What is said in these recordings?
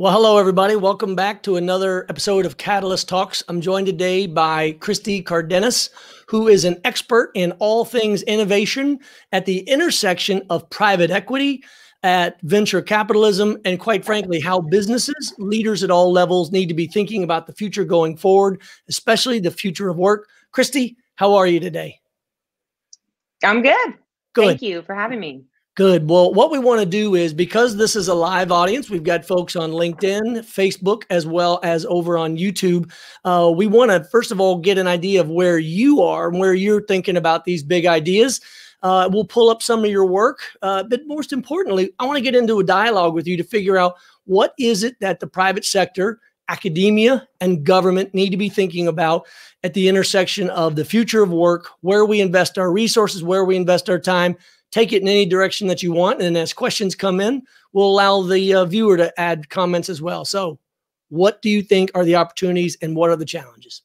Well, hello, everybody. Welcome back to another episode of Catalyst Talks. I'm joined today by Christy Cardenas, who is an expert in all things innovation at the intersection of private equity, at venture capitalism, and quite frankly, how businesses, leaders at all levels need to be thinking about the future going forward, especially the future of work. Christy, how are you today? I'm good. Good. Thank you for having me. Good. Well, what we want to do is, because this is a live audience, we've got folks on LinkedIn, Facebook, as well as over on YouTube. We want to, first of all, get an idea of where you are and where you're thinking about these big ideas. We'll pull up some of your work. But most importantly, I want to get into a dialogue with you to figure out what is it that the private sector, academia, and government need to be thinking about at the intersection of the future of work, where we invest our resources, where we invest our time. Take it in any direction that you want. And as questions come in, we'll allow the viewer to add comments as well. So what do you think are the opportunities and what are the challenges?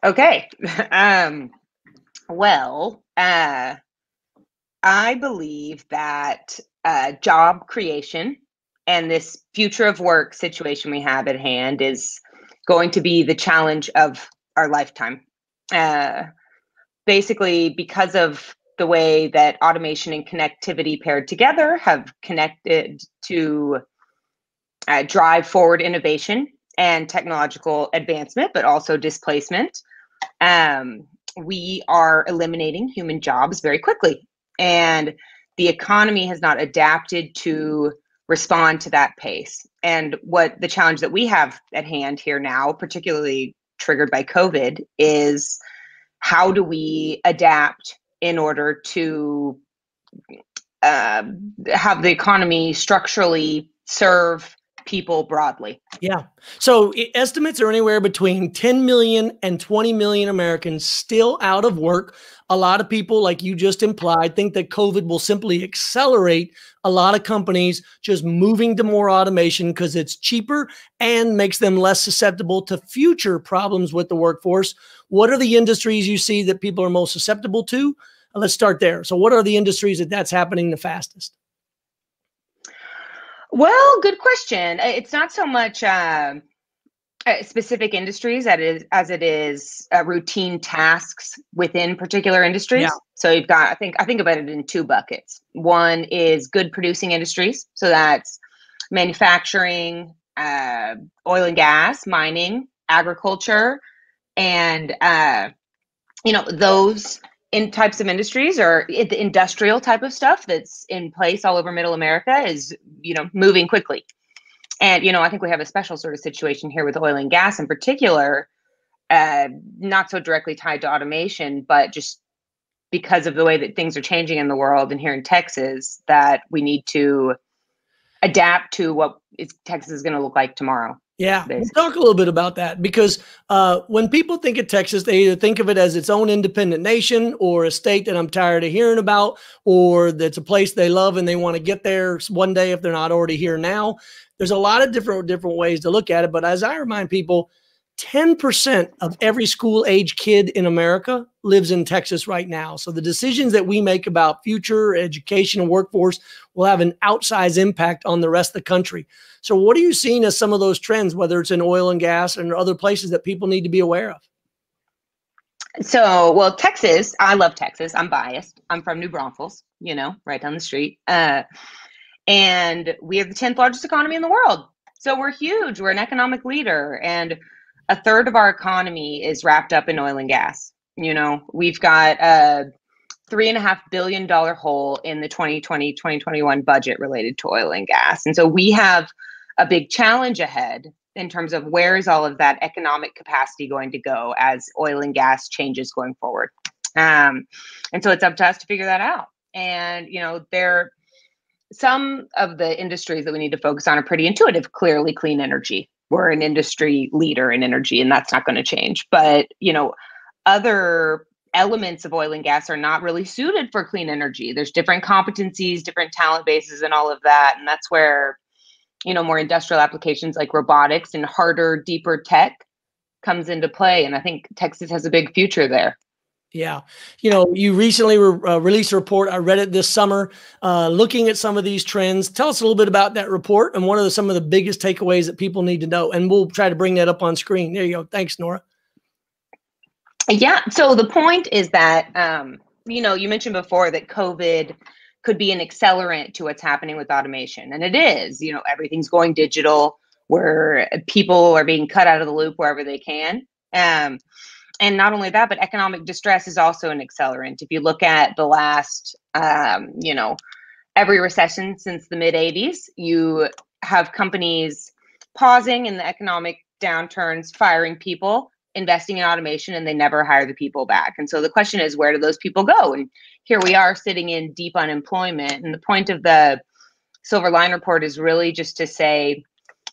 Okay. I believe that job creation and this future of work situation we have at hand is going to be the challenge of our lifetime. Basically, because of the way that automation and connectivity paired together have connected to drive forward innovation and technological advancement, but also displacement. We are eliminating human jobs very quickly, and the economy has not adapted to respond to that pace. And what the challenge that we have at hand here now, particularly triggered by COVID, is how do we adapt in order to have the economy structurally serve people broadly? Yeah. So estimates are anywhere between 10 million and 20 million Americans still out of work. A lot of people, like you just implied, think that COVID will simply accelerate a lot of companies just moving to more automation because it's cheaper and makes them less susceptible to future problems with the workforce. What are the industries you see that people are most susceptible to? Let's start there. So what are the industries that's happening the fastest? Well, good question. It's not so much specific industries as it is routine tasks within particular industries. Yeah. So you've got, I think about it in two buckets. One is good producing industries. So that's manufacturing, oil and gas, mining, agriculture, and those in types of industries, or the industrial type of stuff that's in place all over middle America is, moving quickly. And, I think we have a special sort of situation here with oil and gas in particular, not so directly tied to automation, but just because of the way that things are changing in the world and here in Texas, that we need to adapt to what Texas is going to look like tomorrow. Yeah, we'll talk a little bit about that, because when people think of Texas, they either think of it as its own independent nation or a state that I'm tired of hearing about, or that's a place they love and they want to get there one day if they're not already here now. There's a lot of different ways to look at it. But as I remind people, 10% of every school-age kid in America lives in Texas right now. So the decisions that we make about future education and workforce will have an outsized impact on the rest of the country. So what are you seeing as some of those trends, whether it's in oil and gas and other places that people need to be aware of? So, well, Texas, I love Texas. I'm biased. I'm from New Braunfels, right down the street. And we have the 10th largest economy in the world. So we're huge. We're an economic leader. And a third of our economy is wrapped up in oil and gas. We've got a $3.5 billion hole in the 2020-2021 budget related to oil and gas. And so we have a big challenge ahead in terms of where is all of that economic capacity going to go as oil and gas changes going forward. And so it's up to us to figure that out. And, some of the industries that we need to focus on are pretty intuitive. Clearly, clean energy. We're an industry leader in energy, and that's not going to change. But, other elements of oil and gas are not really suited for clean energy. There's different competencies, different talent bases, and all of that. And that's where, more industrial applications like robotics and harder, deeper tech comes into play. And I think Texas has a big future there. Yeah. You know, you recently released a report. I read it this summer, looking at some of these trends. Tell us a little bit about that report and what are some of the biggest takeaways that people need to know. And we'll try to bring that up on screen. There you go. Thanks, Nora. Yeah. So the point is that, you know, you mentioned before that COVID could be an accelerant to what's happening with automation. And it is, you know, everything's going digital, where people are being cut out of the loop wherever they can. And not only that, but economic distress is also an accelerant. If you look at the last, you know, every recession since the mid-'80s, you have companies pausing in the economic downturns, firing people, investing in automation, and they never hire the people back. And so the question is, where do those people go? And here we are sitting in deep unemployment. And the point of the Silver Line Report is really just to say,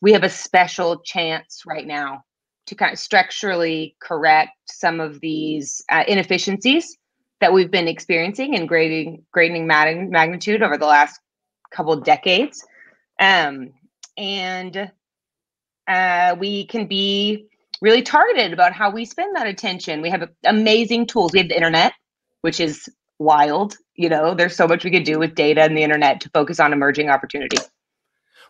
we have a special chance right now to kind of structurally correct some of these inefficiencies that we've been experiencing in grading magnitude over the last couple of decades. And we can be really targeted about how we spend that attention. We have amazing tools. We have the internet, which is wild. You know, there's so much we could do with data and the internet to focus on emerging opportunities.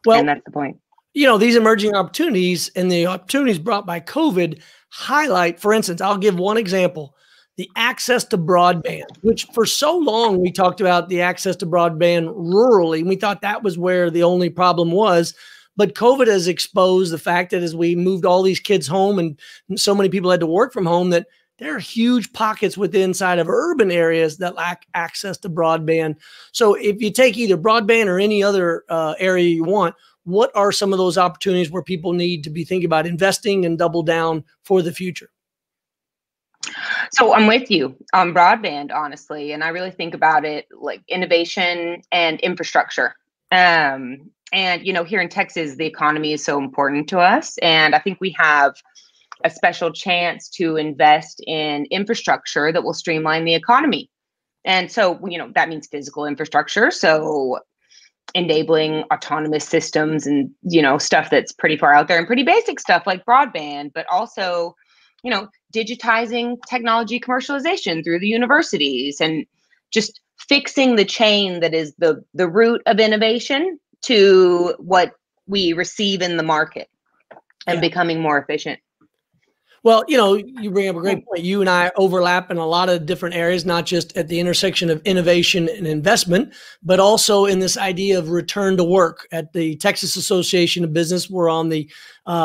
Well, and that's the point. You know, these emerging opportunities and the opportunities brought by COVID highlight, for instance, I'll give one example, the access to broadband, which for so long we talked about the access to broadband rurally. And we thought that was where the only problem was. But COVID has exposed the fact that as we moved all these kids home and so many people had to work from home, that there are huge pockets within inside of urban areas that lack access to broadband. So if you take either broadband or any other area you want, what are some of those opportunities where people need to be thinking about investing and double down for the future? So I'm with you on broadband, honestly. And I really think about it like innovation and infrastructure. And, you know, here in Texas, the economy is so important to us. And I think we have a special chance to invest in infrastructure that will streamline the economy. And so, you know, that means physical infrastructure. So enabling autonomous systems and, you know, stuff that's pretty far out there and pretty basic stuff like broadband, but also, you know, digitizing technology commercialization through the universities and just fixing the chain that is the root of innovation to what we receive in the market and becoming more efficient. Well, you know, you bring up a great point. You and I overlap in a lot of different areas, not just at the intersection of innovation and investment, but also in this idea of return to work. At the Texas Association of Business, we're on the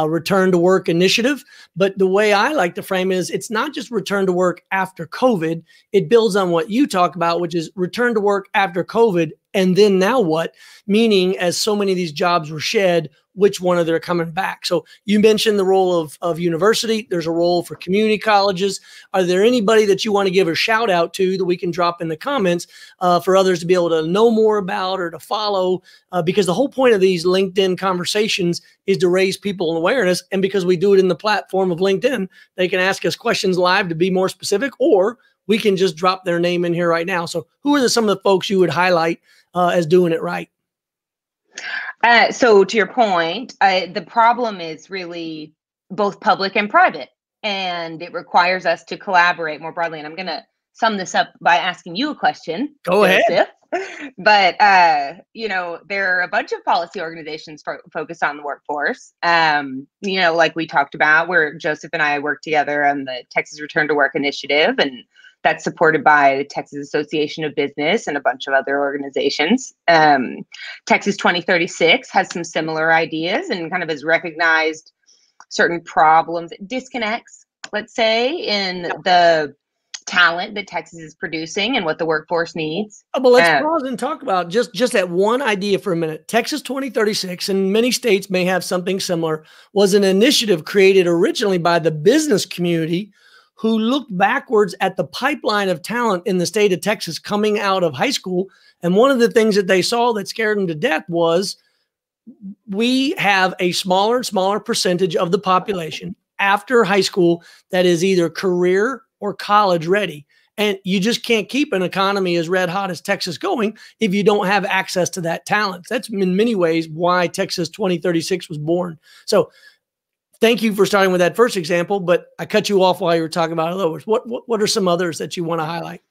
return to work initiative. But the way I like to frame it is it's not just return to work after COVID. It builds on what you talk about, which is return to work after COVID. And then now what? Meaning, as so many of these jobs were shed, which one of them are coming back? So you mentioned the role of university. There's a role for community colleges. Are there anybody that you want to give a shout out to that we can drop in the comments for others to be able to know more about or to follow? Because the whole point of these LinkedIn conversations is to raise people awareness. And because we do it in the platform of LinkedIn, they can ask us questions live to be more specific, or we can just drop their name in here right now. So who are some of the folks you would highlight as doing it right? So to your point, the problem is really both public and private, and it requires us to collaborate more broadly. And I'm going to sum this up by asking you a question. Go ahead. But, you know, there are a bunch of policy organizations focused on the workforce. You know, like we talked about, where Joseph and I work together on the Texas Return to Work Initiative, and that's supported by the Texas Association of Business and a bunch of other organizations. Texas 2036 has some similar ideas and kind of has recognized certain problems, disconnects, let's say, in the talent that Texas is producing and what the workforce needs. But let's pause and talk about just that one idea for a minute. Texas 2036, and many states may have something similar, was an initiative created originally by the business community who looked backwards at the pipeline of talent in the state of Texas coming out of high school. And one of the things that they saw that scared them to death was we have a smaller and smaller percentage of the population after high school that is either career or college ready. And you just can't keep an economy as red hot as Texas going if you don't have access to that talent. That's in many ways why Texas 2036 was born. So thank you for starting with that first example, but I cut you off while you were talking about others. What are some others that you want to highlight?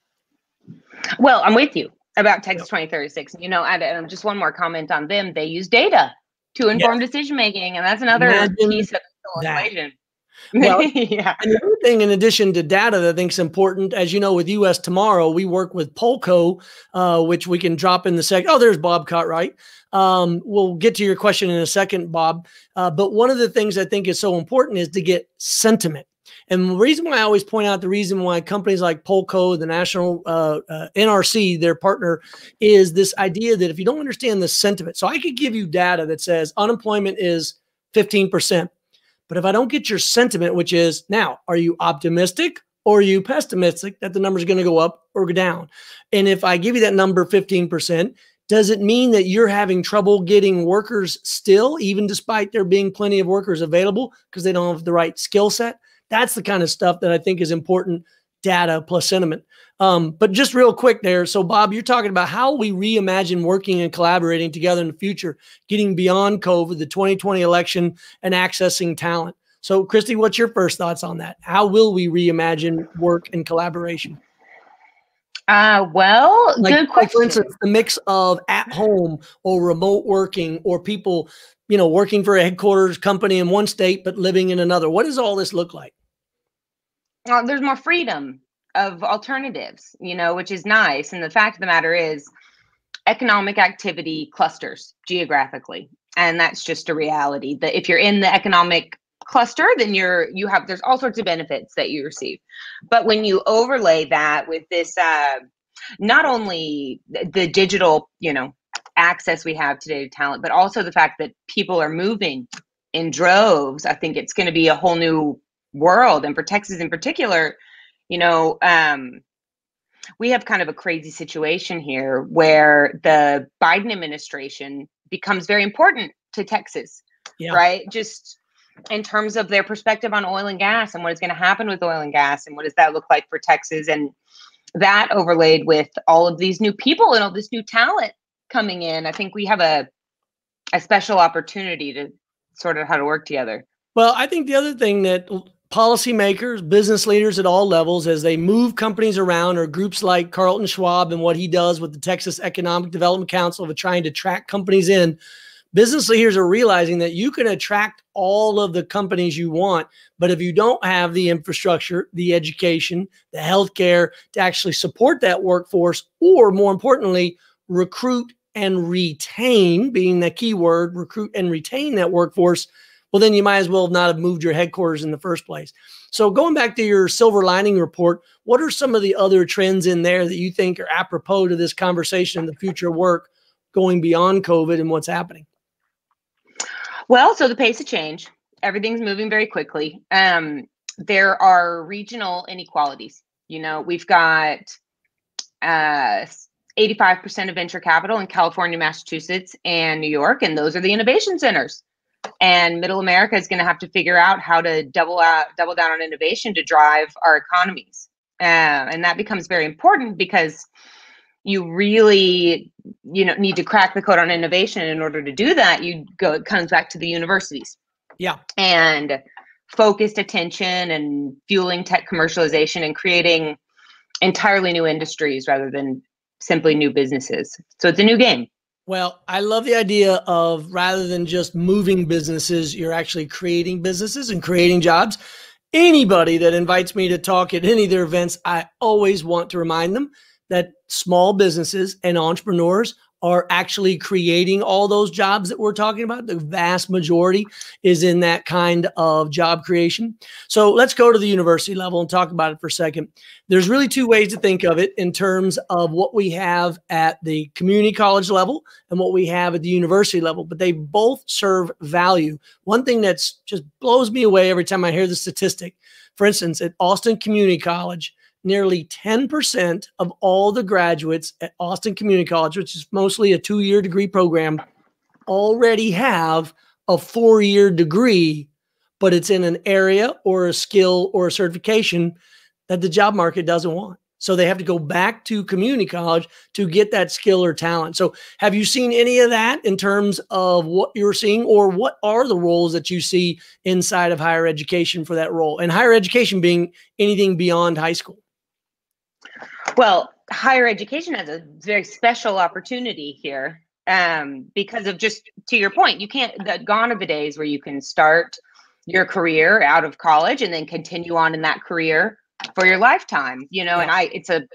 Well, I'm with you about Texas 2036. You know, and just one more comment on them. They use data to inform decision making, and that's another piece of the equation. Well, yeah. And the other thing, in addition to data that I think is important, as you know, with USTomorrow, we work with Polco, which we can drop in the second. Oh, there's Bob Cartwright. We'll get to your question in a second, Bob. But one of the things I think is so important is to get sentiment. And the reason why I always point out the reason why companies like Polco, the national NRC, their partner, is this idea that if you don't understand the sentiment, so I could give you data that says unemployment is 15%. But if I don't get your sentiment, which is now, are you optimistic or are you pessimistic that the number is going to go up or go down? And if I give you that number 15%, does it mean that you're having trouble getting workers still, even despite there being plenty of workers available because they don't have the right skill set? That's the kind of stuff that I think is important, data plus sentiment. But just real quick there. So Bob, you're talking about how we reimagine working and collaborating together in the future, getting beyond COVID, the 2020 election, and accessing talent. So Christy, what's your first thoughts on that? How will we reimagine work and collaboration? Well, good question. For instance, the mix of at home or remote working or people, you know, working for a headquarters company in one state, but living in another. What does all this look like? There's more freedom of alternatives, you know, which is nice. And the fact of the matter is economic activity clusters geographically. And that's just a reality that if you're in the economic cluster, then there's all sorts of benefits that you receive. But when you overlay that with this, not only the digital, you know, access we have today to talent, but also the fact that people are moving in droves, I think it's going to be a whole new world. And for Texas in particular, you know, we have kind of a crazy situation here where the Biden administration becomes very important to Texas, right? Just in terms of their perspective on oil and gas and what is going to happen with oil and gas and what does that look like for Texas. And that overlaid with all of these new people and all this new talent coming in, I think we have a special opportunity to sort out how to work together. Well, I think the other thing that policymakers, business leaders at all levels, as they move companies around, or groups like Carlton Schwab and what he does with the Texas Economic Development Council of trying to track companies in, business leaders are realizing that you can attract all of the companies you want, but if you don't have the infrastructure, the education, the healthcare to actually support that workforce, or more importantly, recruit and retain, being the key word, recruit and retain that workforce, well, then you might as well not have moved your headquarters in the first place. So going back to your silver lining report, what are some of the other trends in there that you think are apropos to this conversation in the future of work going beyond COVID and what's happening? Well, so the pace of change, everything's moving very quickly. There are regional inequalities. You know, we've got 85% of venture capital in California, Massachusetts, and New York, and those are the innovation centers. And Middle America is going to have to figure out how to double down on innovation to drive our economies. And that becomes very important because you really, you know, need to crack the code on innovation. In order to do that, it comes back to the universities. Yeah. And focused attention and fueling tech commercialization and creating entirely new industries rather than simply new businesses. So it's a new game. Well, I love the idea of rather than just moving businesses, you're actually creating businesses and creating jobs. Anybody that invites me to talk at any of their events, I always want to remind them that small businesses and entrepreneurs are actually creating all those jobs that we're talking about. The vast majority is in that kind of job creation. So let's go to the university level and talk about it for a second. There's really two ways to think of it in terms of what we have at the community college level and what we have at the university level, but they both serve value. One thing that's just blows me away every time I hear the statistic, for instance, at Austin Community College, nearly 10% of all the graduates at Austin Community College, which is mostly a 2-year degree program, already have a 4-year degree, but it's in an area or a skill or a certification that the job market doesn't want. So they have to go back to community college to get that skill or talent. So have you seen any of that in terms of what you're seeing, or what are the roles that you see inside of higher education for that role? And higher education being anything beyond high school. Well, higher education has a very special opportunity here, because of, just to your point, gone are the days where you can start your career out of college and then continue on in that career for your lifetime, and it's a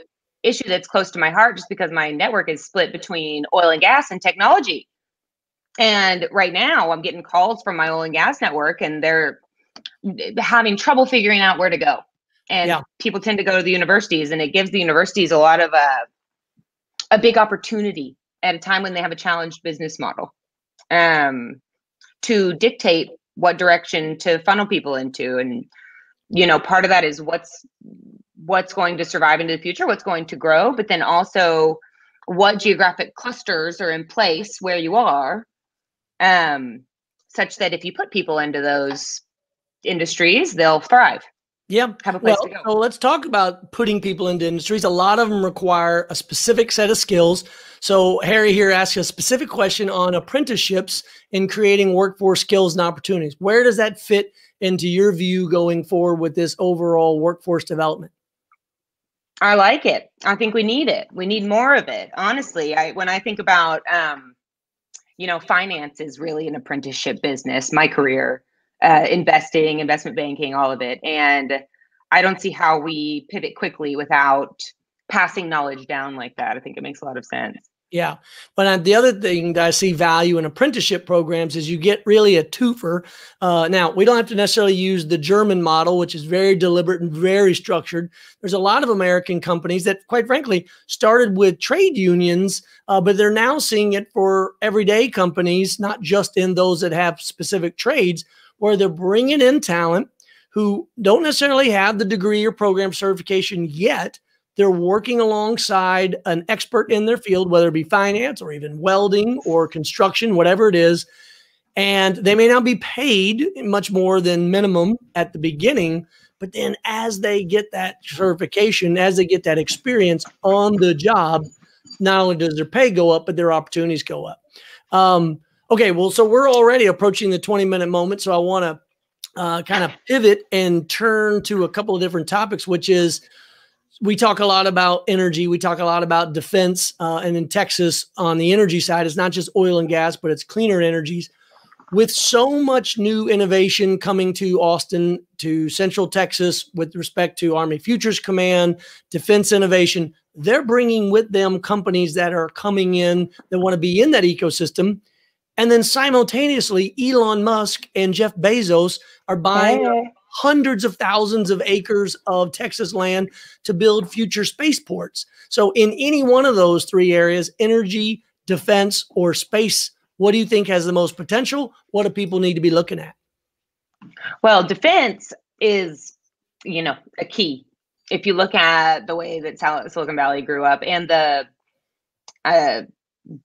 issue that's close to my heart, just because my network is split between oil and gas and technology. And right now I'm getting calls from my oil and gas network, and they're having trouble figuring out where to go. And people tend to go to the universities, and it gives the universities a lot of a big opportunity at a time when they have a challenged business model, to dictate what direction to funnel people into. And part of that is what's going to survive into the future, what's going to grow, but then also what geographic clusters are in place where you are, such that if you put people into those industries, they'll thrive. Yeah. Have a place to go. So let's talk about putting people into industries. A lot of them require a specific set of skills. So Harry here asks a specific question on apprenticeships in creating workforce skills and opportunities. Where does that fit into your view going forward with this overall workforce development? I like it. I think we need it. We need more of it. Honestly, when I think about, finance is really an apprenticeship business, my career, investing, investment banking, all of it. And I don't see how we pivot quickly without passing knowledge down like that. I think it makes a lot of sense. Yeah. But the other thing that I see value in apprenticeship programs is you get really a twofer. Now, we don't have to necessarily use the German model, which is very deliberate and very structured. There's a lot of American companies that, quite frankly, started with trade unions, but they're now seeing it for everyday companies, not just in those that have specific trades, where they're bringing in talent who don't necessarily have the degree or program certification yet. They're working alongside an expert in their field, whether it be finance or even welding or construction, whatever it is. And they may not be paid much more than minimum at the beginning, but then as they get that certification, as they get that experience on the job, not only does their pay go up, but their opportunities go up. Okay, well, so we're already approaching the 20-minute moment. So I want to kind of pivot and turn to a couple of different topics, which is, we talk a lot about energy. We talk a lot about defense. And in Texas, on the energy side, it's not just oil and gas, but it's cleaner energies. With so much new innovation coming to Austin, to Central Texas, with respect to Army Futures Command, defense innovation, they're bringing with them companies that are coming in that want to be in that ecosystem. And then simultaneously, Elon Musk and Jeff Bezos are buying hundreds of thousands of acres of Texas land to build future spaceports. So in any one of those three areas, energy, defense, or space, what do you think has the most potential? What do people need to be looking at? Well, defense is, a key. If you look at the way that Silicon Valley grew up and the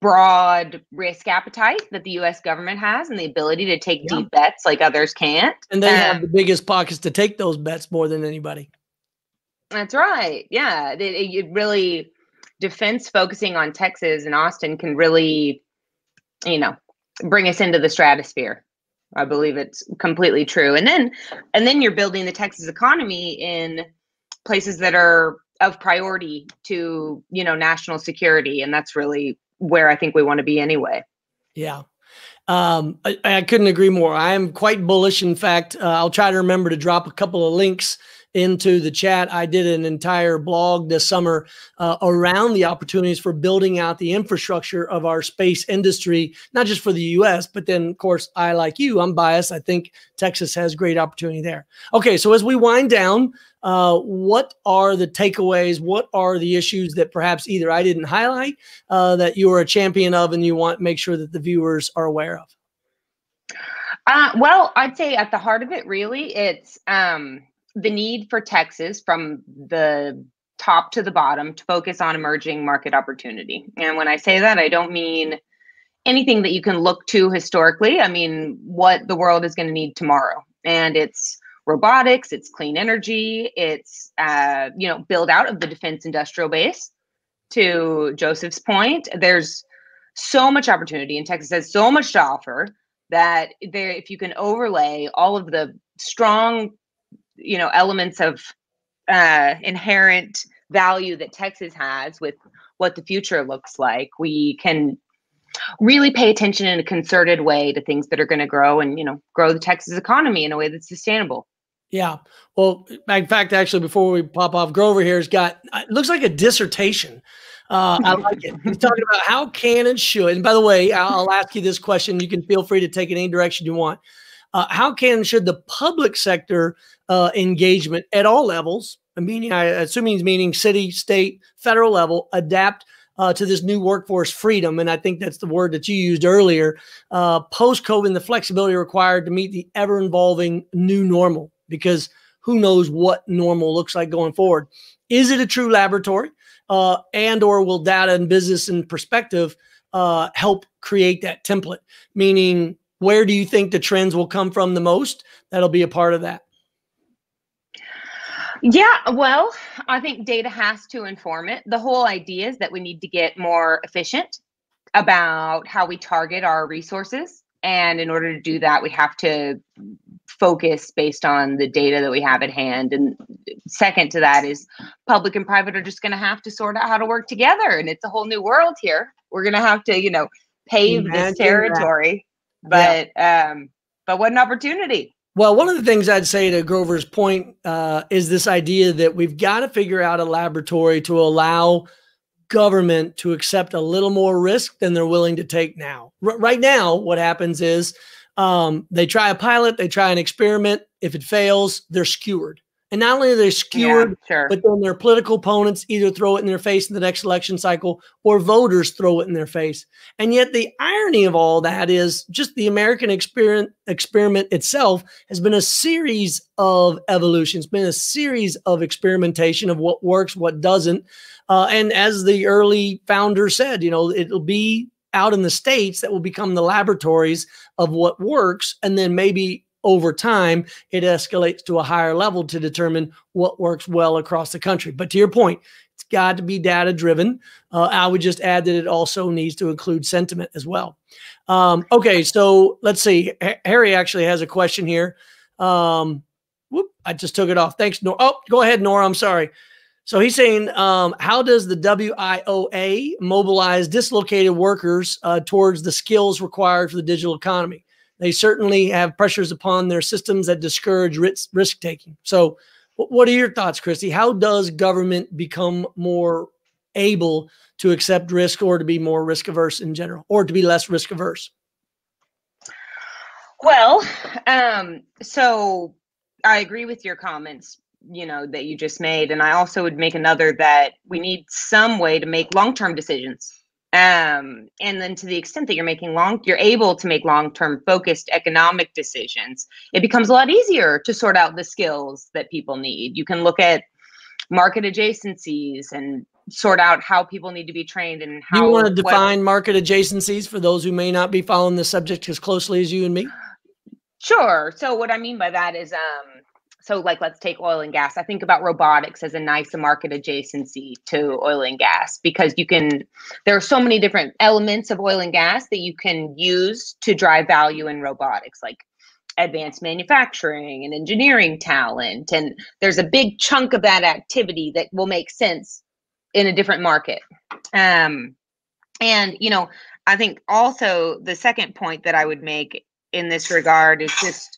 broad risk appetite that the U.S. government has and the ability to take deep bets like others can't. And they have the biggest pockets to take those bets more than anybody. That's right. Yeah. It really, defense focusing on Texas and Austin can really, bring us into the stratosphere. I believe it's completely true. And then you're building the Texas economy in places that are of priority to, national security. And that's really where I think we want to be anyway. Yeah. I couldn't agree more. I am quite bullish. In fact, I'll try to remember to drop a couple of links into the chat. I did an entire blog this summer around the opportunities for building out the infrastructure of our space industry, not just for the US, but then, of course, like you, I'm biased. I think Texas has great opportunity there. Okay, so as we wind down, what are the takeaways? What are the issues that perhaps either I didn't highlight that you are a champion of and you want to make sure that the viewers are aware of? Well, I'd say at the heart of it, really, it's the need for Texas from the top to the bottom to focus on emerging market opportunity. And when I say that, I don't mean anything that you can look to historically. I mean, what the world is going to need tomorrow. And it's robotics, it's clean energy, it's, build out of the defense industrial base. To Joseph's point, there's so much opportunity, and Texas has so much to offer that if you can overlay all of the strong, elements of inherent value that Texas has with what the future looks like, we can really pay attention in a concerted way to things that are going to grow and, grow the Texas economy in a way that's sustainable. Yeah. Well, in fact, actually, before we pop off, Grover here has got, it looks like a dissertation. I like it. He's talking about how can and should, and by the way, I'll ask you this question. You can feel free to take it any direction you want. How can and should the public sector engagement at all levels, meaning I assume he's meaning city, state, federal level, adapt to this new workforce freedom? And I think that's the word that you used earlier, post-COVID, the flexibility required to meet the ever-evolving new normal, because who knows what normal looks like going forward. Is it a true laboratory? And or will data and business and perspective help create that template? Meaning, where do you think the trends will come from the most? That'll be a part of that. Yeah, well, I think data has to inform it. The whole idea is that we need to get more efficient about how we target our resources. And in order to do that, we have to focus based on the data that we have at hand. And second to that is public and private are just going to have to sort out how to work together. And it's a whole new world here. We're going to have to, pave this territory. But what an opportunity. Well, one of the things I'd say to Grover's point is this idea that we've got to figure out a laboratory to allow government to accept a little more risk than they're willing to take now. Right now, what happens is they try a pilot, they try an experiment. If it fails, they're skewered. And not only are they skewered, but then their political opponents either throw it in their face in the next election cycle or voters throw it in their face. And yet the irony of all that is just the American experiment itself has been a series of evolutions, been a series of experimentation of what works, what doesn't. And as the early founder said, it'll be out in the States that will become the laboratories of what works. And then maybe over time, it escalates to a higher level to determine what works well across the country. But to your point, it's got to be data driven. I would just add that it also needs to include sentiment as well. Okay, so let's see. Harry actually has a question here. Whoop, I just took it off. Thanks, Nora. Oh, go ahead, Nora. I'm sorry. So he's saying, how does the WIOA mobilize dislocated workers towards the skills required for the digital economy? They certainly have pressures upon their systems that discourage risk-taking. So what are your thoughts, Christy? How does government become more able to accept risk or to be more risk-averse in general, or to be less risk-averse? Well, so I agree with your comments, that you just made. And I also would make another that we need some way to make long-term decisions. And then to the extent that you're able to make long-term focused economic decisions, it becomes a lot easier to sort out the skills that people need. You can look at market adjacencies and sort out how people need to be trained and how. You want to define market adjacencies for those who may not be following the subject as closely as you and me? Sure. So what I mean by that is, so like, let's take oil and gas. I think about robotics as a nice market adjacency to oil and gas, because there are so many different elements of oil and gas that you can use to drive value in robotics, like advanced manufacturing and engineering talent. And there's a big chunk of that activity that will make sense in a different market. And, I think also the second point that I would make in this regard is just,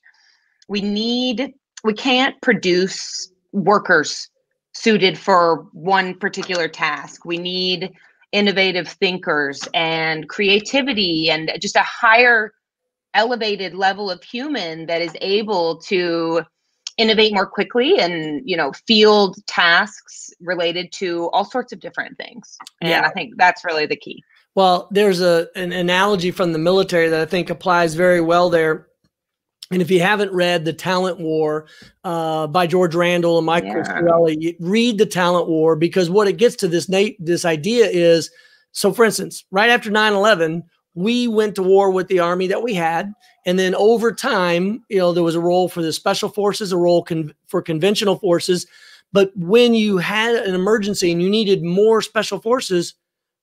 we can't produce workers suited for one particular task. We need innovative thinkers and creativity and just a higher elevated level of human that is able to innovate more quickly and, field tasks related to all sorts of different things. And I think that's really the key. Well, there's an analogy from the military that I think applies very well there. And if you haven't read The Talent War by George Randall and Mike Criscarelli, read The Talent War, because what it gets to this idea is, so for instance, right after 9/11, we went to war with the Army that we had. And then over time, there was a role for the special forces, a role for conventional forces. But when you had an emergency and you needed more special forces,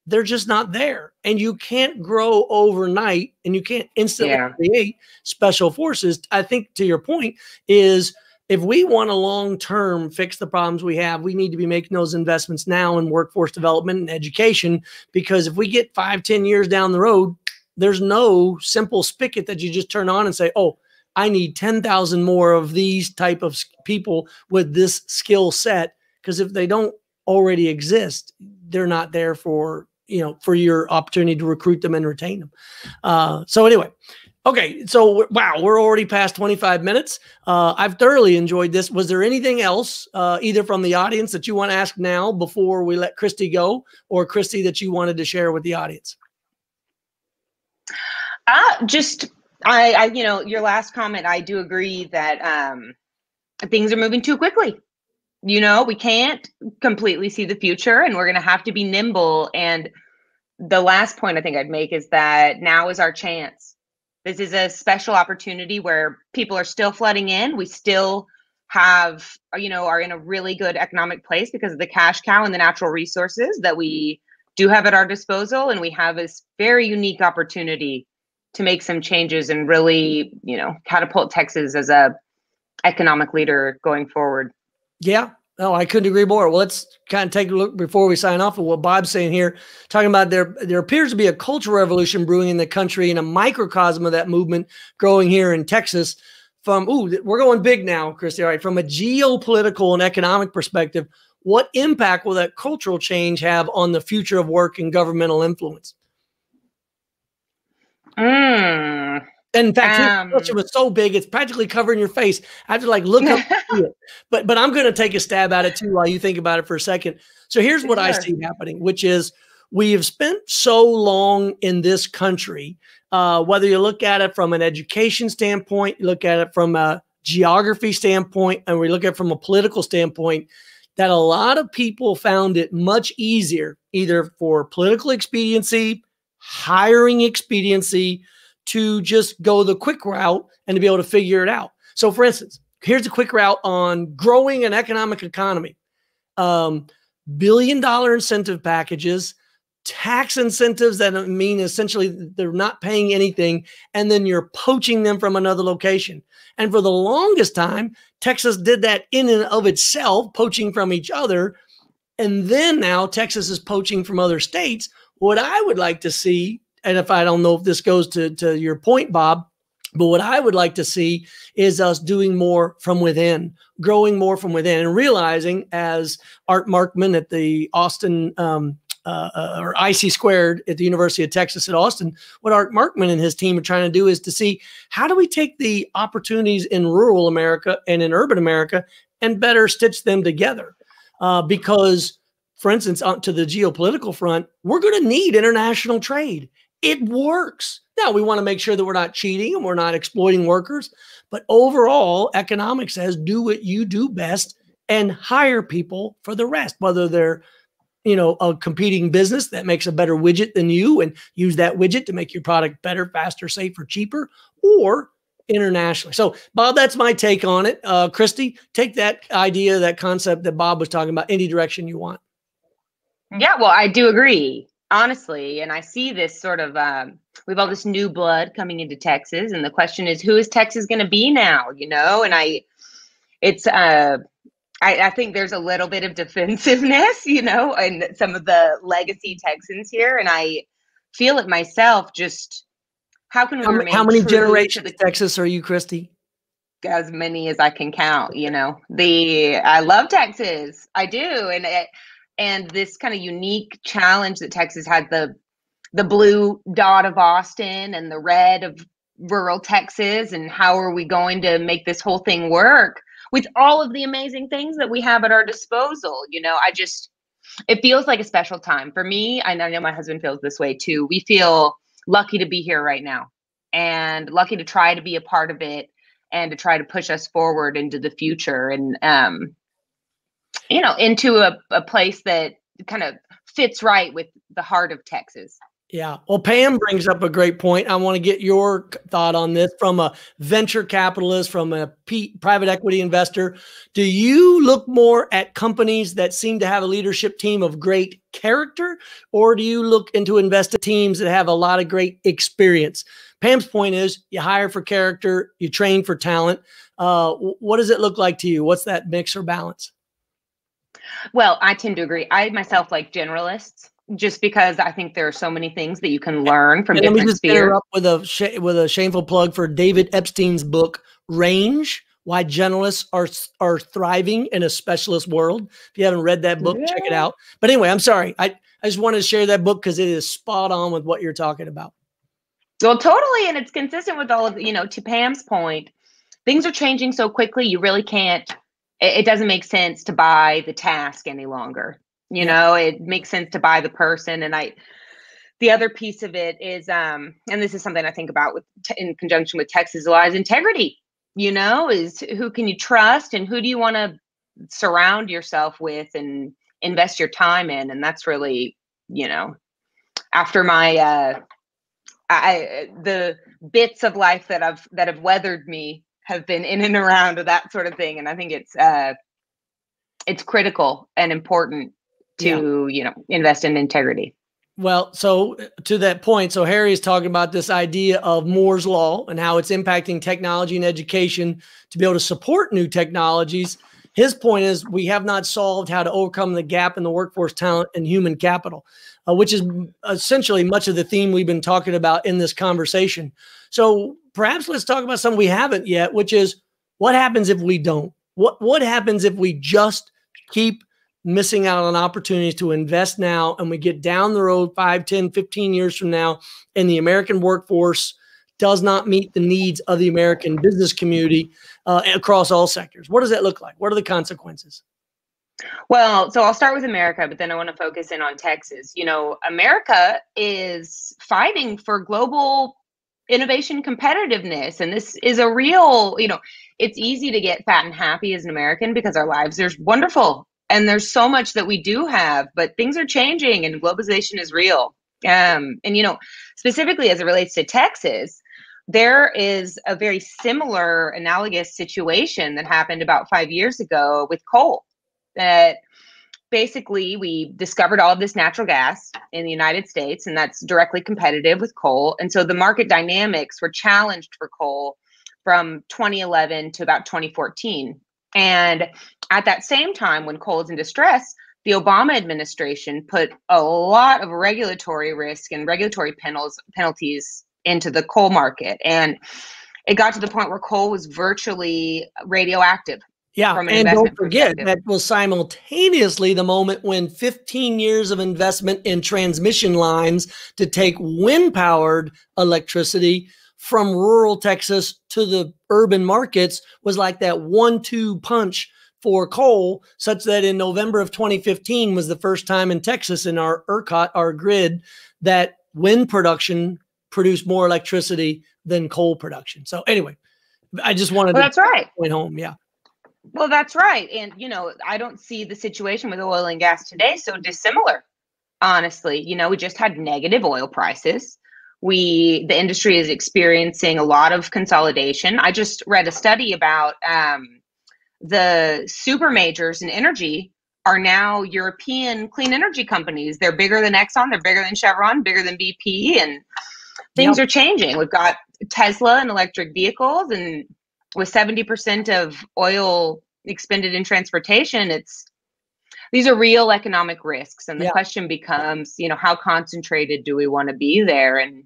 they're just not there. And you can't grow overnight and you can't instantly create special forces. I think to your point is, if we want to long-term fix the problems we have, we need to be making those investments now in workforce development and education, because if we get 5-10 years down the road, there's no simple spigot that you just turn on and say, oh, I need 10,000 more of these type of people with this skill set. Because if they don't already exist, they're not there for your opportunity to recruit them and retain them. So anyway, okay. So wow, we're already past 25 minutes. I've thoroughly enjoyed this. Was there anything else, either from the audience that you want to ask now before we let Christy go, or Christy that you wanted to share with the audience? Your last comment, I do agree that things are moving too quickly. We can't completely see the future, and we're going to have to be nimble. And the last point I think I'd make is that now is our chance. This is a special opportunity where people are still flooding in. We still have, are in a really good economic place because of the cash cow and the natural resources that we do have at our disposal. And we have this very unique opportunity to make some changes and really, catapult Texas as a economic leader going forward. Yeah. No, I couldn't agree more. Well, let's kind of take a look before we sign off at what Bob's saying here, talking about there appears to be a cultural revolution brewing in the country and a microcosm of that movement growing here in Texas. We're going big now, Christy. All right. From a geopolitical and economic perspective, what impact will that cultural change have on the future of work and governmental influence? In fact, it was so big, it's practically covering your face. I have to look up and see it. But I'm going to take a stab at it too while you think about it for a second. So here's what I see happening, which is we have spent so long in this country, whether you look at it from an education standpoint, you look at it from a geography standpoint, and we look at it from a political standpoint, that a lot of people found it much easier, either for political expediency, hiring expediency, to just go the quick route and to be able to figure it out. So for instance, here's a quick route on growing an economic economy. Billion-dollar incentive packages, tax incentives that mean essentially they're not paying anything, and then you're poaching them from another location. And for the longest time, Texas did that in and of itself, poaching from each other. And then now Texas is poaching from other states. What I would like to see, and if I don't know if this goes to your point, Bob, but what I would like to see is us doing more from within, growing more from within, and realizing, as Art Markman at the Austin or IC Squared at the University of Texas at Austin, what Art Markman and his team are trying to do is to see, how do we take the opportunities in rural America and in urban America and better stitch them together? Because, for instance, to the geopolitical front, we're going to need international trade. It works. Now, we want to make sure that we're not cheating and we're not exploiting workers. But overall, economics says do what you do best and hire people for the rest, whether they're, a competing business that makes a better widget than you and use that widget to make your product better, faster, safer, cheaper, or internationally. So, Bob, that's my take on it. Christy, take that idea, that concept that Bob was talking about, any direction you want. Yeah, well, I do agree, honestly. And I see this sort of, we have all this new blood coming into Texas. And the question is, who is Texas going to be now? And I think there's a little bit of defensiveness, in some of the legacy Texans here. And I feel it myself, just how can we remain How many true generations of Texas are you, Christy? As many as I can count, I love Texas. I do. And this kind of unique challenge that Texas had, the blue dot of Austin and the red of rural Texas, and how are we going to make this whole thing work with all of the amazing things that we have at our disposal? It feels like a special time for me. I know my husband feels this way too. We feel lucky to be here right now, and lucky to try to be a part of it and to try to push us forward into the future, and into a place that kind of fits right with the heart of Texas. Yeah. Well, Pam brings up a great point. I want to get your thought on this from a venture capitalist, from a private equity investor. Do you look more at companies that seem to have a leadership team of great character, or do you look into invest in teams that have a lot of great experience? Pam's point is you hire for character, you train for talent. What does it look like to you? What's that mix or balance? Well, I tend to agree. I myself like generalists just because I think there are so many things that you can learn from And let me different just spheres. interrupt with a shameful plug for David Epstein's book, Range: Why Generalists Are Thriving in a Specialist World. If you haven't read that book, check it out. But anyway, I'm sorry. I just wanted to share that book because it is spot on with what you're talking about. Well, totally. And it's consistent with all of, to Pam's point, things are changing so quickly, you really can't, it doesn't make sense to buy the task any longer. It makes sense to buy the person. And the other piece of it is, and this is something I think about in conjunction with Texas law, is integrity, is who can you trust and who do you want to surround yourself with and invest your time in. And that's really, after my, the bits of life that have weathered me have been in and around that sort of thing. And I think it's critical and important to, invest in integrity. Well, so to that point, so Harry is talking about this idea of Moore's Law and how it's impacting technology and education to be able to support new technologies. His point is we have not solved how to overcome the gap in the workforce talent and human capital, which is essentially much of the theme we've been talking about in this conversation. So perhaps let's talk about something we haven't yet, which is what happens if we don't? What happens if we just keep missing out on opportunities to invest now and we get down the road 5, 10, 15 years from now and the American workforce does not meet the needs of the American business community across all sectors? What does that look like? What are the consequences? Well, so I'll start with America, but then I want to focus in on Texas. America is fighting for global innovation competitiveness. And this is a real, it's easy to get fat and happy as an American because our lives are wonderful. And there's so much that we do have, but things are changing and globalization is real. And, specifically as it relates to Texas, there is a very similar analogous situation that happened about 5 years ago with coal. That basically we discovered all of this natural gas in the United States, and that's directly competitive with coal. And so the market dynamics were challenged for coal from 2011 to about 2014. And at that same time, when coal is in distress, the Obama administration put a lot of regulatory risk and regulatory penalties into the coal market. And it got to the point where coal was virtually radioactive. Yeah, and don't forget that was simultaneously the moment when 15 years of investment in transmission lines to take wind-powered electricity from rural Texas to the urban markets was like that 1-2 punch for coal, such that in November of 2015 was the first time in Texas in our ERCOT, our grid, that wind production produced more electricity than coal production. So anyway, I just wanted to point home. Yeah. Well, that's right. And, I don't see the situation with oil and gas today so dissimilar, honestly. We just had negative oil prices. The industry is experiencing a lot of consolidation. I just read a study about the super majors in energy are now European clean energy companies. They're bigger than Exxon, they're bigger than Chevron, bigger than BP, and things are changing. We've got Tesla and electric vehicles, and with 70% of oil expended in transportation, these are real economic risks. And the question becomes, how concentrated do we want to be there? And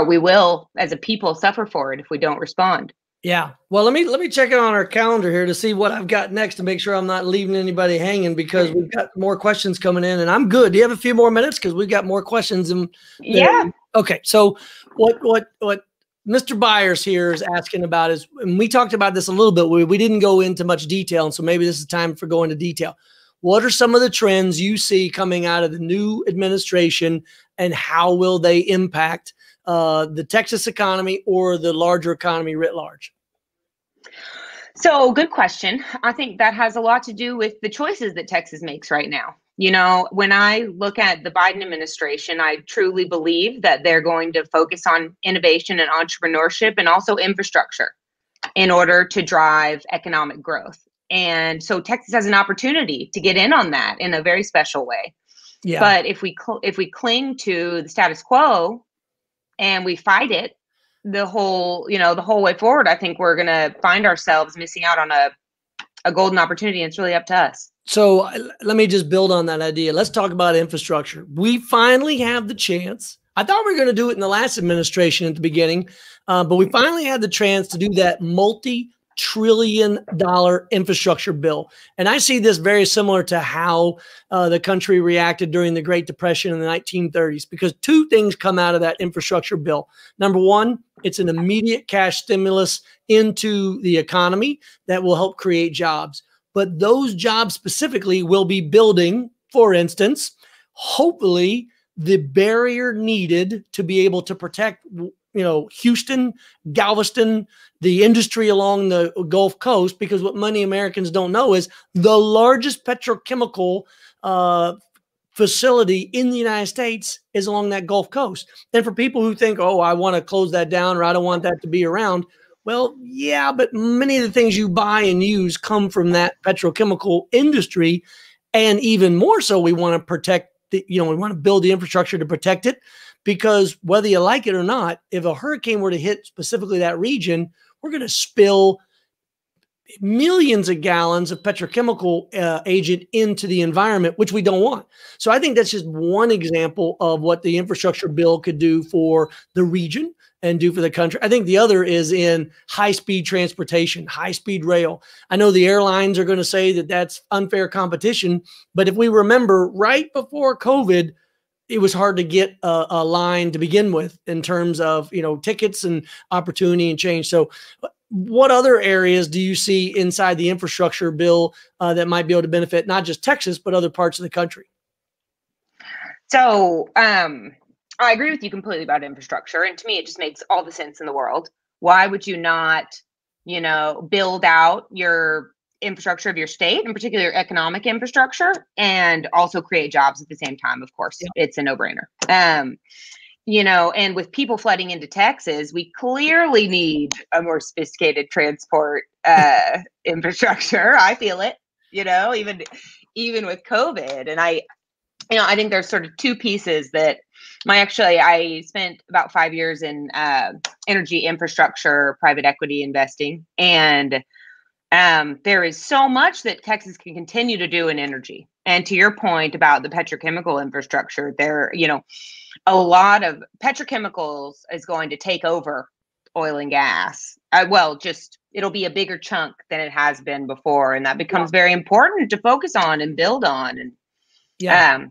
we will, as a people, suffer for it if we don't respond. Yeah. Well, let me check it on our calendar here to see what I've got next to make sure I'm not leaving anybody hanging, because we've got more questions coming in and I'm good. Do you have a few more minutes? Because we've got more questions. Yeah. Okay. So what Mr. Byars here is asking about is, and we talked about this a little bit, we didn't go into much detail. And so maybe this is time for going into detail. What are some of the trends you see coming out of the new administration, and how will they impact the Texas economy or the larger economy writ large? So good question. I think that has a lot to do with the choices that Texas makes right now. You know, when I look at the Biden administration, I truly believe that they're going to focus on innovation and entrepreneurship and also infrastructure in order to drive economic growth. And so Texas has an opportunity to get in on that in a very special way. Yeah. But if we cling to the status quo and we fight it the whole way forward, I think we're going to find ourselves missing out on a golden opportunity. And it's really up to us. So let me just build on that idea. Let's talk about infrastructure. We finally have the chance. I thought we were going to do it in the last administration at the beginning, but we finally had the chance to do that multi-trillion-dollar infrastructure bill. And I see this very similar to how the country reacted during the Great Depression in the 1930s, because two things come out of that infrastructure bill. Number one, it's an immediate cash stimulus into the economy that will help create jobs. But those jobs specifically will be building, for instance, hopefully the barrier needed to be able to protect, Houston, Galveston, the industry along the Gulf Coast, because what many Americans don't know is the largest petrochemical facility in the United States is along that Gulf Coast. And for people who think, oh, I want to close that down or I don't want that to be around, well, yeah, but many of the things you buy and use come from that petrochemical industry. And even more so, we want to protect we want to build the infrastructure to protect it, because whether you like it or not, if a hurricane were to hit specifically that region, we're going to spill millions of gallons of petrochemical agent into the environment, which we don't want. So I think that's just one example of what the infrastructure bill could do for the region and do for the country. I think the other is in high-speed transportation, high-speed rail. I know the airlines are going to say that that's unfair competition, but if we remember, right before COVID, it was hard to get a line to begin with in terms of, tickets and opportunity and change. So what other areas do you see inside the infrastructure bill that might be able to benefit not just Texas, but other parts of the country? So, I agree with you completely about infrastructure. And to me, it just makes all the sense in the world. Why would you not, build out your infrastructure of your state, in particular your economic infrastructure, and also create jobs at the same time? Of course, yeah. It's a no-brainer. And with people flooding into Texas, we clearly need a more sophisticated transport infrastructure. I feel it, even with COVID. And I think there's sort of two pieces that I spent about 5 years in energy infrastructure, private equity investing. And there is so much that Texas can continue to do in energy. And to your point about the petrochemical infrastructure, a lot of petrochemicals is going to take over oil and gas. It'll be a bigger chunk than it has been before. And that becomes very important to focus on and build on. And I'm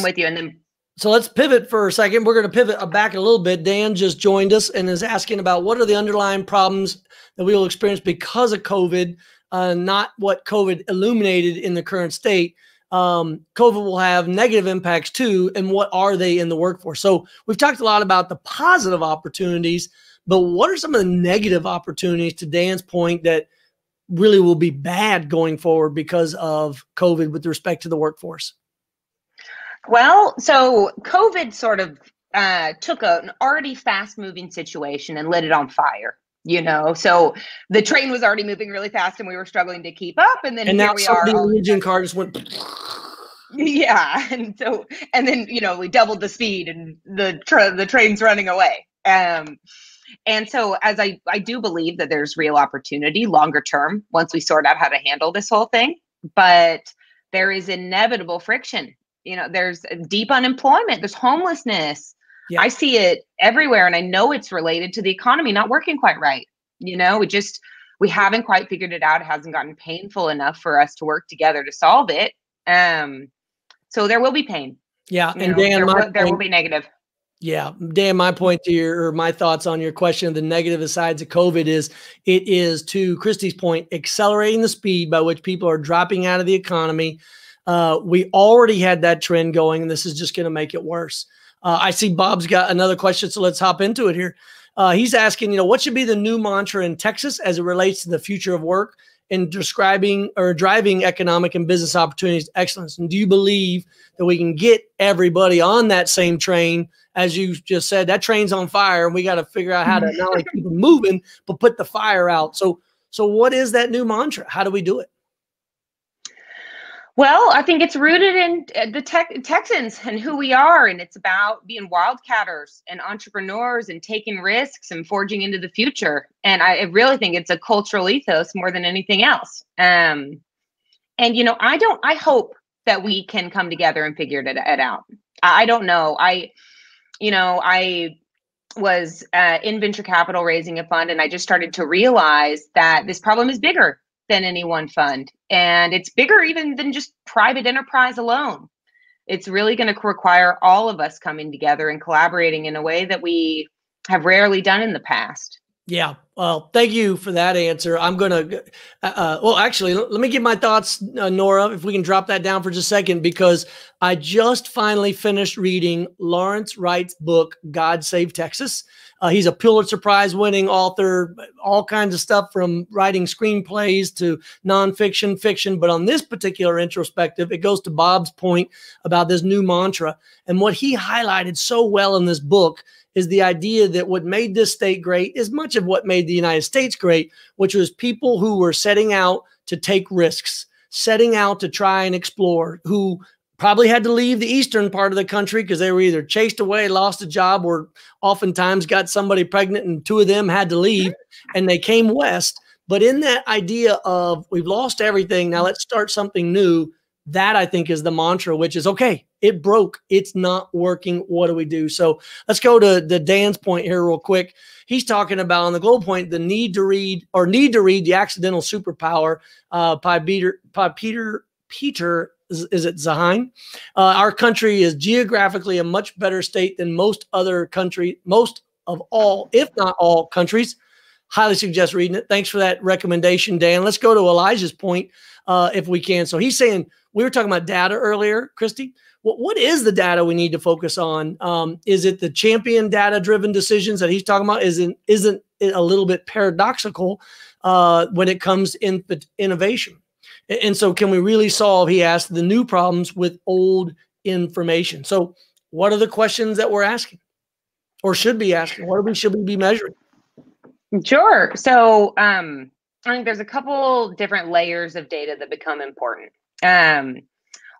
with you. And then, so let's pivot for a second. We're going to pivot back a little bit. Dan just joined us and is asking about what are the underlying problems that we will experience because of COVID, not what COVID illuminated in the current state. COVID will have negative impacts too, and what are they in the workforce? So we've talked a lot about the positive opportunities, but what are some of the negative opportunities, to Dan's point, that really will be bad going forward because of COVID with respect to the workforce? Well, so COVID sort of took an already fast-moving situation and lit it on fire. So the train was already moving really fast, and we were struggling to keep up. And then here we are. The engine car just went. Yeah, and then we doubled the speed, and the train's running away. And so, as I do believe that there's real opportunity longer term once we sort out how to handle this whole thing, but there is inevitable friction. There's deep unemployment, there's homelessness. Yeah. I see it everywhere, and I know it's related to the economy not working quite right. We haven't quite figured it out. It hasn't gotten painful enough for us to work together to solve it. So there will be pain. Yeah, and Dan, there will be negative. Yeah, Dan, my point to my thoughts on your question of the negative sides of COVID is, it is, to Christy's point, accelerating the speed by which people are dropping out of the economy. We already had that trend going, and this is just going to make it worse. I see Bob's got another question, so let's hop into it here. He's asking, what should be the new mantra in Texas as it relates to the future of work in describing or driving economic and business opportunities to excellence? And do you believe that we can get everybody on that same train? As you just said, that train's on fire, and we got to figure out how to not only keep it moving, but put the fire out. So what is that new mantra? How do we do it? Well, I think it's rooted in the Texans and who we are. And it's about being wildcatters and entrepreneurs and taking risks and forging into the future. And I really think it's a cultural ethos more than anything else. And, I hope that we can come together and figure it out. I don't know. I was in venture capital raising a fund, and I just started to realize that this problem is bigger than any one fund. And it's bigger even than just private enterprise alone. It's really going to require all of us coming together and collaborating in a way that we have rarely done in the past. Yeah. Well, thank you for that answer. I'm going to, actually, let me give my thoughts, Nora, if we can drop that down for just a second, because I just finally finished reading Lawrence Wright's book, God Save Texas. He's a Pulitzer Prize winning author, all kinds of stuff from writing screenplays to nonfiction, fiction. But on this particular introspective, it goes to Bob's point about this new mantra. And what he highlighted so well in this book is the idea that what made this state great is much of what made the United States great, which was people who were setting out to take risks, setting out to try and explore, who probably had to leave the eastern part of the country because they were either chased away, lost a job, or oftentimes got somebody pregnant and two of them had to leave and they came west. But in that idea of we've lost everything, now let's start something new, that I think is the mantra, which is, okay, it broke. It's not working. What do we do? So let's go to Dan's point here real quick. He's talking about on the goal point, the need to read The Accidental Superpower by Peter is it Zahine? Our country is geographically a much better state than most of all, if not all countries. Highly suggest reading it. Thanks for that recommendation, Dan. Let's go to Elijah's point if we can. So he's saying, we were talking about data earlier, Christy. What is the data we need to focus on? Is it the champion data-driven decisions that he's talking about? Isn't it a little bit paradoxical when it comes in innovation? And so can we really solve, he asked, the new problems with old information? So what are the questions that we're asking or should be asking? What should we be measuring? Sure. So I think there's a couple different layers of data that become important.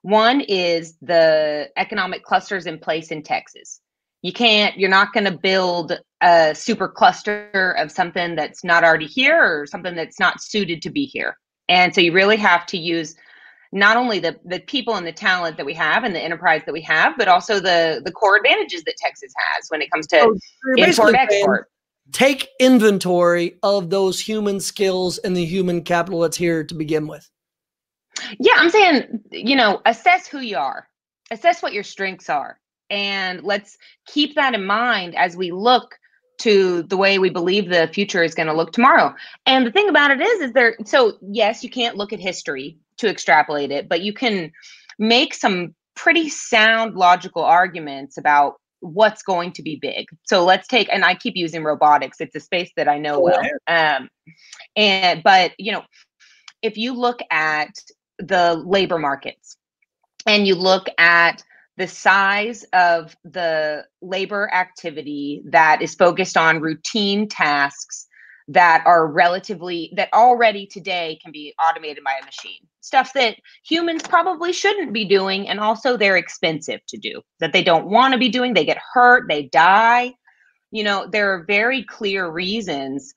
One is the economic clusters in place in Texas. You're not going to build a super cluster of something that's not already here or something that's not suited to be here. And so you really have to use not only the people and the talent that we have and the enterprise that we have, but also the core advantages that Texas has when it comes to import-export. Take inventory of those human skills and the human capital that's here to begin with. Yeah, I'm saying, assess who you are, assess what your strengths are, and let's keep that in mind as we look to the way we believe the future is going to look tomorrow. And the thing about it is so yes, you can't look at history to extrapolate it, but you can make some pretty sound logical arguments about what's going to be big. So let's take, and I keep using robotics. It's a space that I know well. But if you look at the labor markets and you look at the size of the labor activity that is focused on routine tasks that already today can be automated by a machine, stuff that humans probably shouldn't be doing, and also they're expensive to do, that they don't want to be doing, they get hurt, they die. There are very clear reasons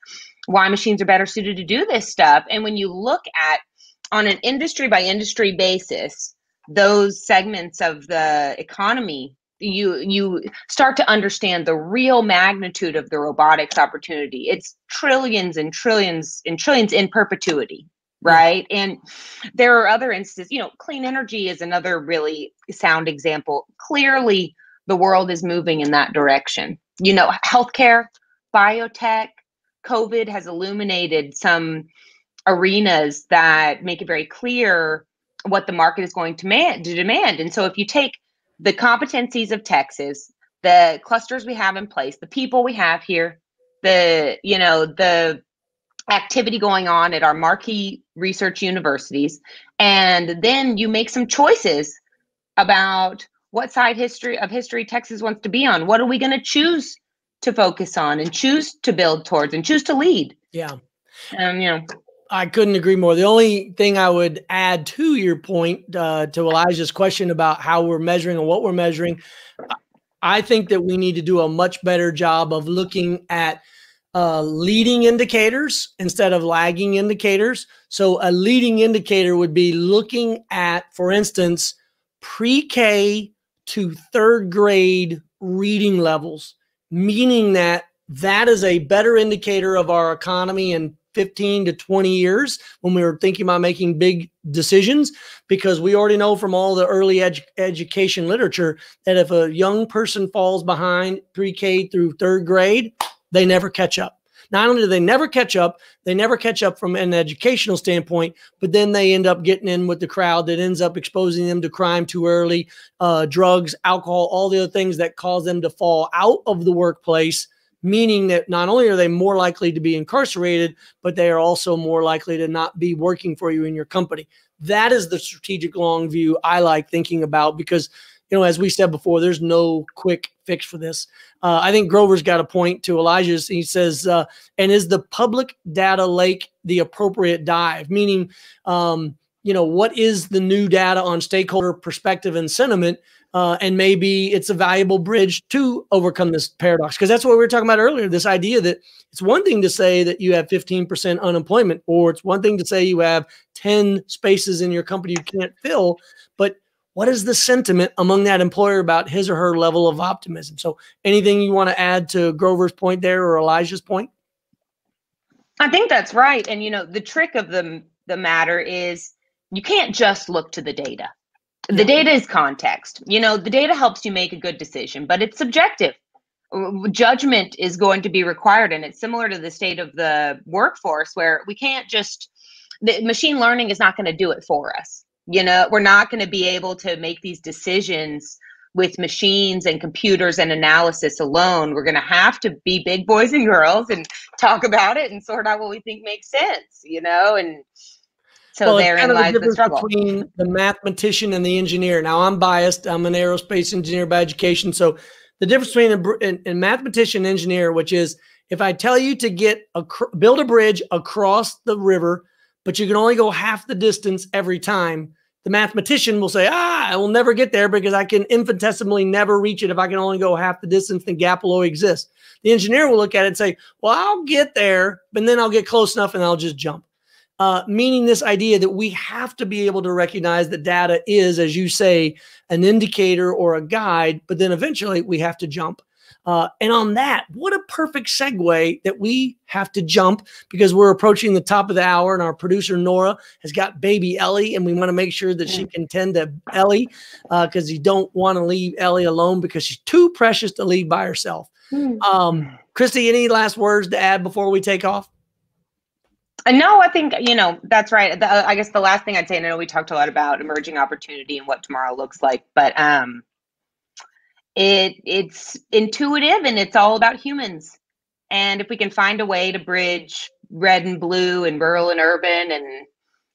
why machines are better suited to do this stuff. And when you look at, on an industry by industry basis, those segments of the economy, you start to understand the real magnitude of the robotics opportunity. It's trillions and trillions and trillions in perpetuity, right? And there are other instances, clean energy is another really sound example. Clearly, the world is moving in that direction. Healthcare, biotech, COVID has illuminated some arenas that make it very clear what the market is going to demand. And so if you take the competencies of Texas, the clusters we have in place, the people we have here, the activity going on at our marquee research universities. And then you make some choices about what side of history Texas wants to be on. What are we going to choose to focus on and choose to build towards and choose to lead? Yeah. You know, I couldn't agree more. The only thing I would add to your point, to Elijah's question about how we're measuring and what we're measuring, I think that we need to do a much better job of looking at leading indicators instead of lagging indicators. So a leading indicator would be looking at, for instance, pre-K to third grade reading levels, meaning that is a better indicator of our economy in 15 to 20 years when we were thinking about making big decisions, because we already know from all the early education literature that if a young person falls behind pre-K through third grade, they never catch up. Not only do they never catch up from an educational standpoint, but then they end up getting in with the crowd that ends up exposing them to crime too early, drugs, alcohol, all the other things that cause them to fall out of the workplace, meaning that not only are they more likely to be incarcerated, but they are also more likely to not be working for you in your company. That is the strategic long view I like thinking about, because, you know, as we said before, there's no quick fix for this. I think Grover's got a point to Elijah's. He says, and is the public data lake the appropriate dive? Meaning, you know, what is the new data on stakeholder perspective and sentiment? And maybe it's a valuable bridge to overcome this paradox. Because that's what we were talking about earlier, this idea that it's one thing to say that you have 15% unemployment, or it's one thing to say you have 10 spaces in your company you can't fill, but what is the sentiment among that employer about his or her level of optimism? So anything you want to add to Grover's point there or Elijah's point? I think that's right. And, you know, the trick of the matter is you can't just look to the data. The data is context. You know, the data helps you make a good decision, but it's subjective. Judgment is going to be required. And it's similar to the state of the workforce, where we can't just, the machine learning is not going to do it for us. You know, we're not going to be able to make these decisions with machines and computers and analysis alone. We're going to have to be big boys and girls and talk about it and sort out what we think makes sense, you know, and so therein lies the struggle between the mathematician and the engineer. Now, I'm biased. I'm an aerospace engineer by education. So the difference between a mathematician and engineer, which is if I tell you to build a bridge across the river, but you can only go half the distance every time, the mathematician will say, I will never get there because I can infinitesimally never reach it. If I can only go half the distance, the gap will always exist. The engineer will look at it and say, well, I'll get there, but then I'll get close enough and I'll just jump. Meaning this idea that we have to be able to recognize that data is, as you say, an indicator or a guide, but then eventually we have to jump. And on that, what a perfect segue that we have to jump, because we're approaching the top of the hour and our producer, Nora, has got baby Ellie, and we want to make sure that she can tend to Ellie because you don't want to leave Ellie alone because she's too precious to leave by herself. Christy, any last words to add before we take off? No, I think, you know, that's right. I guess the last thing I'd say, and I know we talked a lot about emerging opportunity and what tomorrow looks like, but it's intuitive and it's all about humans. And if we can find a way to bridge red and blue and rural and urban and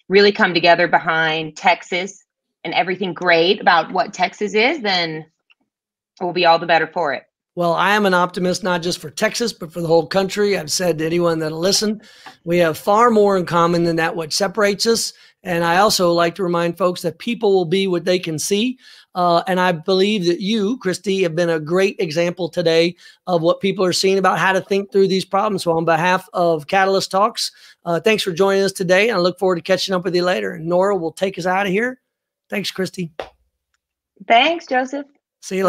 really come together behind Texas and everything great about what Texas is, then we'll be all the better for it. Well, I am an optimist, not just for Texas, but for the whole country. I've said to anyone that'll listen, we have far more in common than that what separates us. And I also like to remind folks that people will be what they can see. And I believe that you, Christy, have been a great example today of what people are seeing about how to think through these problems. So on behalf of Catalyst Talks, thanks for joining us today. And I look forward to catching up with you later. And Nora will take us out of here. Thanks, Christy. Thanks, Joseph. See you later.